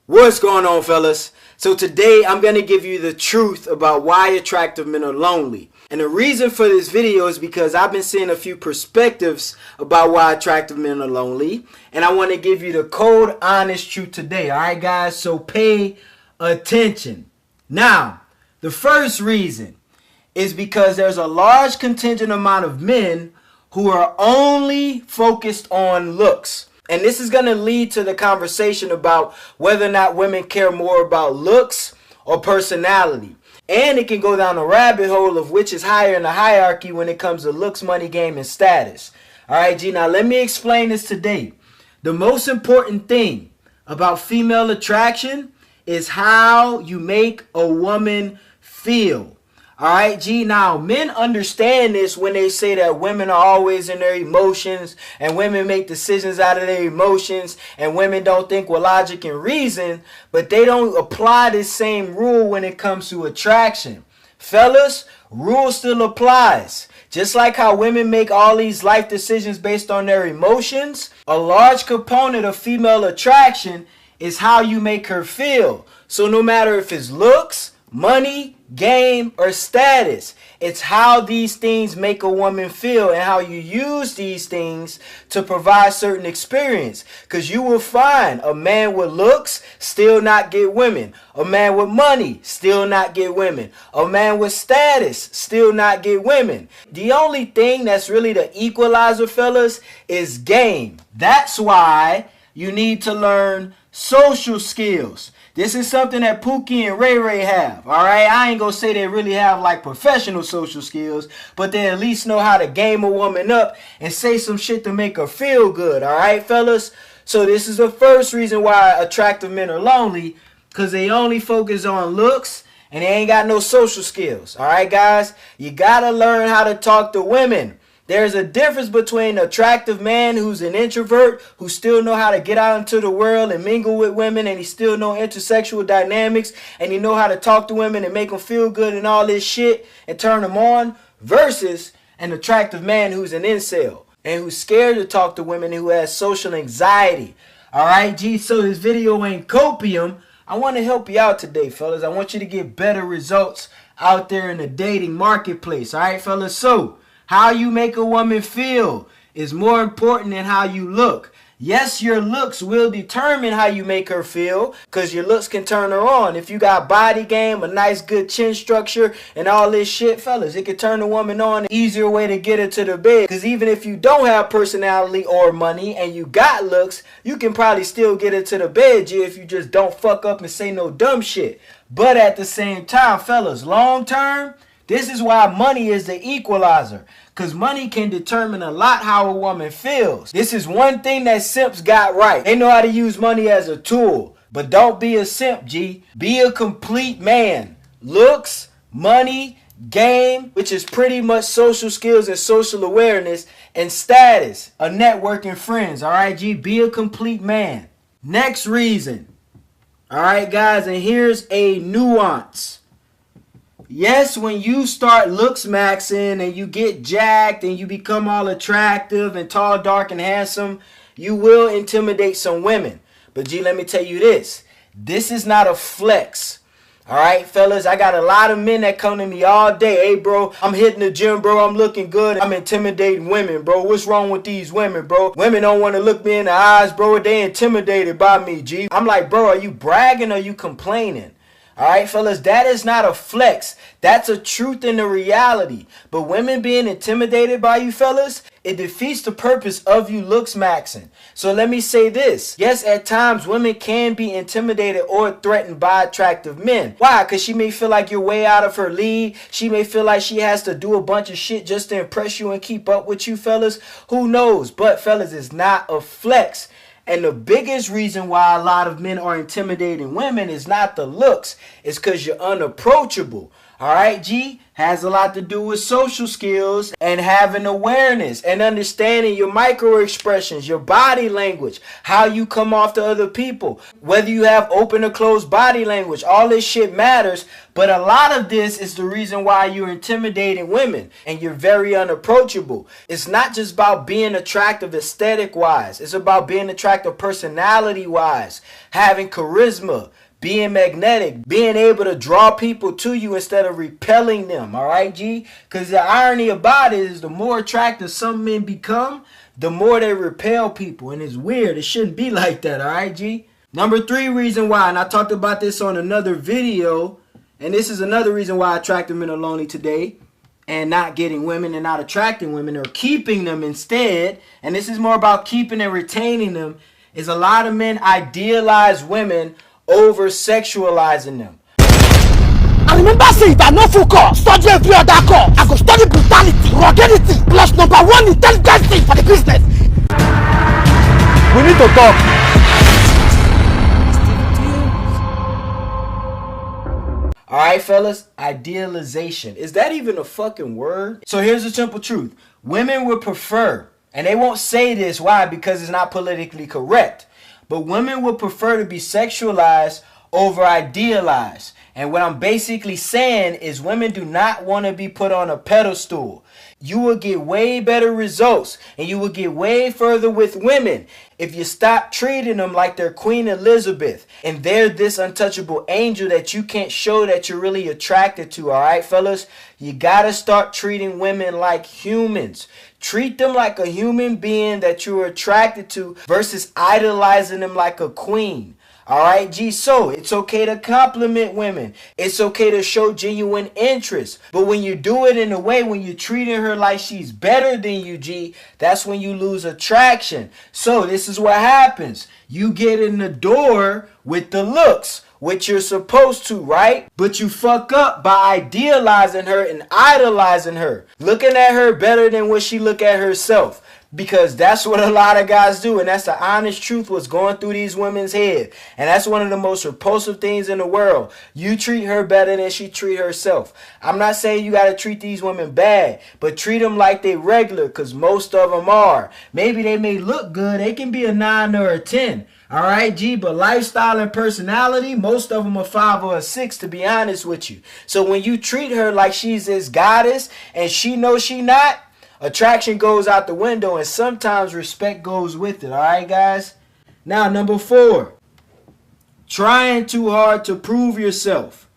What's going on, fellas? So today I'm going to give you the truth about why attractive men are lonely. And the reason for this video is because I've been seeing a few perspectives about why attractive men are lonely. And I want to give you the cold, honest truth today. Alright guys, so pay attention. Now, the first reason is because there's a large contingent amount of men who are only focused on looks. And this is going to lead to the conversation about whether or not women care more about looks or personality. And it can go down a rabbit hole of which is higher in the hierarchy when it comes to looks, money, game, and status. Alright, G, now let me explain this today. The most important thing about female attraction is how you make a woman feel. Alright, G, now men understand this when they say that women are always in their emotions and women make decisions out of their emotions and women don't think with logic and reason, but they don't apply this same rule when it comes to attraction. Fellas, rule still applies. Just like how women make all these life decisions based on their emotions, a large component of female attraction is how you make her feel. So no matter if it's looks, money, game, or status, it's how these things make a woman feel and how you use these things to provide certain experience. Because you will find a man with looks still not get women. A man with money still not get women. A man with status still not get women. The only thing that's really the equalizer, fellas, is game. That's why you need to learn social skills. This is something that Pookie and Ray Ray have, alright? I ain't gonna say they really have like professional social skills, but they at least know how to game a woman up and say some shit to make her feel good, alright, fellas? So this is the first reason why attractive men are lonely, because they only focus on looks and they ain't got no social skills, alright, guys? You gotta learn how to talk to women. There's a difference between an attractive man who's an introvert, who still know how to get out into the world and mingle with women, and he still know intersexual dynamics, and he know how to talk to women and make them feel good and all this shit and turn them on, versus an attractive man who's an incel and who's scared to talk to women, who has social anxiety. Alright, G, so this video ain't copium. I want to help you out today, fellas. I want you to get better results out there in the dating marketplace. Alright, fellas, so how you make a woman feel is more important than how you look. Yes, your looks will determine how you make her feel, because your looks can turn her on. If you got body game, a nice good chin structure, and all this shit, fellas, it can turn a woman on. An easier way to get her to the bed. Because even if you don't have personality or money and you got looks, you can probably still get her to the bed, G, if you just don't fuck up and say no dumb shit. But at the same time, fellas, long term, this is why money is the equalizer. Because money can determine a lot how a woman feels. This is one thing that simps got right. They know how to use money as a tool. But don't be a simp, G. Be a complete man. Looks, money, game, which is pretty much social skills and social awareness, and status, a network and friends. Alright, G? Be a complete man. Next reason. Alright, guys, and here's a nuance. Yes, when you start looks maxing and you get jacked and you become all attractive and tall, dark, and handsome, you will intimidate some women. But G, let me tell you this. This is not a flex. Alright, fellas, I got a lot of men that come to me all day. Hey, bro, I'm hitting the gym, bro. I'm looking good. I'm intimidating women, bro. What's wrong with these women, bro? Women don't want to look me in the eyes, bro. They intimidated by me, G. I'm like, bro, are you bragging or are you complaining? Alright, fellas, that is not a flex. That's a truth and a reality. But women being intimidated by you, fellas, it defeats the purpose of you looks maxing. So let me say this. Yes, at times women can be intimidated or threatened by attractive men. Why? Because she may feel like you're way out of her league. She may feel like she has to do a bunch of shit just to impress you and keep up with you, fellas. Who knows? But, fellas, it's not a flex. And the biggest reason why a lot of men are intimidating women is not the looks. It's because you're unapproachable. Alright, G, has a lot to do with social skills and having awareness and understanding your micro expressions, your body language, how you come off to other people, whether you have open or closed body language. All this shit matters, but a lot of this is the reason why you're intimidating women and you're very unapproachable. It's not just about being attractive aesthetic wise, it's about being attractive personality wise, having charisma, being magnetic, being able to draw people to you instead of repelling them. All right, G? Because the irony about it is the more attractive some men become, the more they repel people. And it's weird. It shouldn't be like that. All right, G? Number 3 reason why, and I talked about this on another video, and this is another reason why attractive men are lonely today and not getting women and not attracting women or keeping them instead. And this is more about keeping and retaining them, is a lot of men idealize women over sexualizing them. I remember saying that no full call, study every other call. I go study brutality, ruggedity, plus number 1 intelligent thing for the business. We need to talk. Alright, fellas, idealization. Is that even a fucking word? So here's the simple truth. Women would prefer, and they won't say this, why? Because it's not politically correct. But women would prefer to be sexualized over idealized. And what I'm basically saying is women do not want to be put on a pedestal. You will get way better results and you will get way further with women if you stop treating them like they're Queen Elizabeth and they're this untouchable angel that you can't show that you're really attracted to. All right, fellas, you got to start treating women like humans. Treat them like a human being that you're attracted to versus idolizing them like a queen. Alright, G, so it's okay to compliment women. It's okay to show genuine interest. But when you do it in a way, when you're treating her like she's better than you, G, that's when you lose attraction. So this is what happens. You get in the door with the looks, which you're supposed to, right? But you fuck up by idealizing her and idolizing her. Looking at her better than what she look at herself. Because that's what a lot of guys do. And that's the honest truth what's going through these women's head. And that's one of the most repulsive things in the world. You treat her better than she treat herself. I'm not saying you got to treat these women bad. But treat them like they regular. Because most of them are. Maybe they may look good. They can be a 9 or a 10. Alright, G, but lifestyle and personality, most of them are 5 or a 6, to be honest with you. So when you treat her like she's this goddess and she knows she not, attraction goes out the window and sometimes respect goes with it. Alright, guys? Now, number 4. Trying too hard to prove yourself.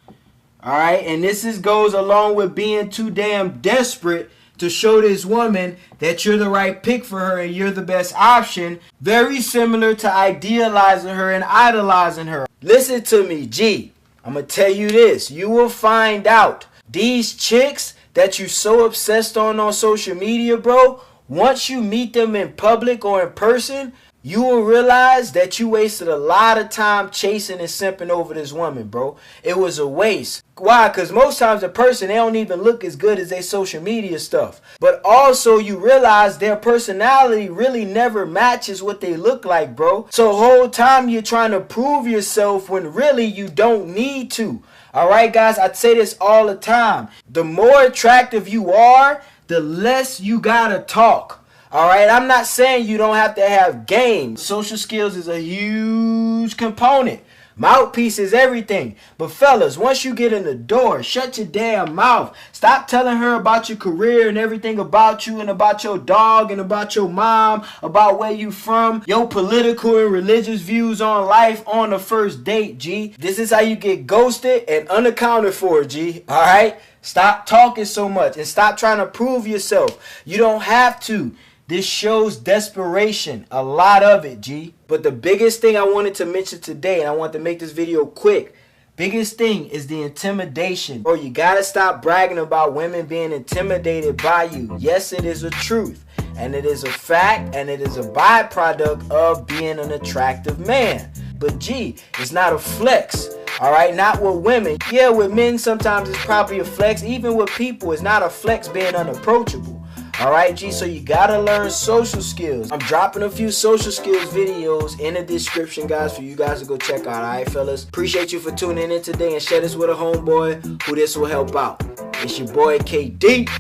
Alright, and this goes along with being too damn desperate to show this woman that you're the right pick for her and you're the best option. Very similar to idealizing her and idolizing her. Listen to me, G. I'm going to tell you this. You will find out these chicks that you so obsessed on social media, bro, once you meet them in public or in person, you will realize that you wasted a lot of time chasing and simping over this woman, bro. It was a waste. Why? Because most times in person, they don't even look as good as their social media stuff. But also you realize their personality really never matches what they look like, bro. So the whole time you're trying to prove yourself when really you don't need to. Alright, guys, I say this all the time. The more attractive you are, the less you gotta talk. Alright, I'm not saying you don't have to have game. Social skills is a huge component. Mouthpiece is everything. But fellas, once you get in the door, shut your damn mouth. Stop telling her about your career and everything about you and about your dog and about your mom, about where you from, your political and religious views on life on the first date, G. This is how you get ghosted and unaccounted for, G. Alright? Stop talking so much and stop trying to prove yourself. You don't have to. This shows desperation, a lot of it, G. But the biggest thing I wanted to mention today, and I want to make this video quick, biggest thing is the intimidation. Bro, you gotta stop bragging about women being intimidated by you. Yes, it is a truth, and it is a fact, and it is a byproduct of being an attractive man. But G, it's not a flex. Alright, not with women. Yeah, with men sometimes it's probably a flex. Even with people, it's not a flex being unapproachable. Alright, G, so you gotta learn social skills. I'm dropping a few social skills videos in the description, guys, for you guys to go check out. Alright, fellas? Appreciate you for tuning in today and share this with a homeboy who this will help out. It's your boy KD.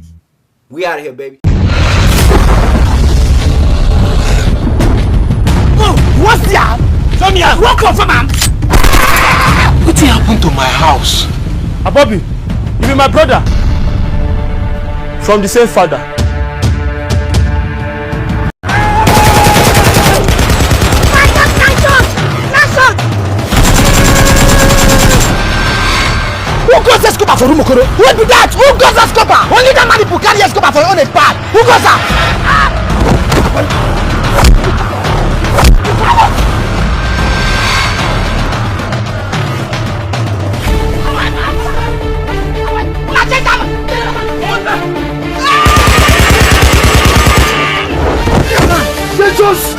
We out of here, baby. What's that? Come here. Walk off, man. What happened to my house? Bobby, you be my brother from the same father. Who goes Escobar for Rumokoro? Who be that? Who goes Escobar? Only that man who carry Escobar for your own bad. Who goes that? Jesus!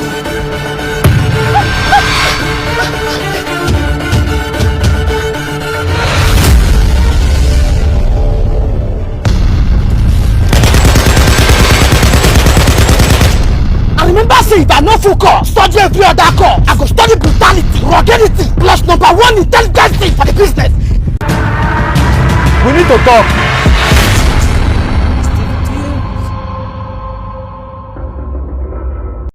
I remember saying if I no focus, study every other call, I go study brutality, ruggedity, plus #1 intelligence for the business. We need to talk.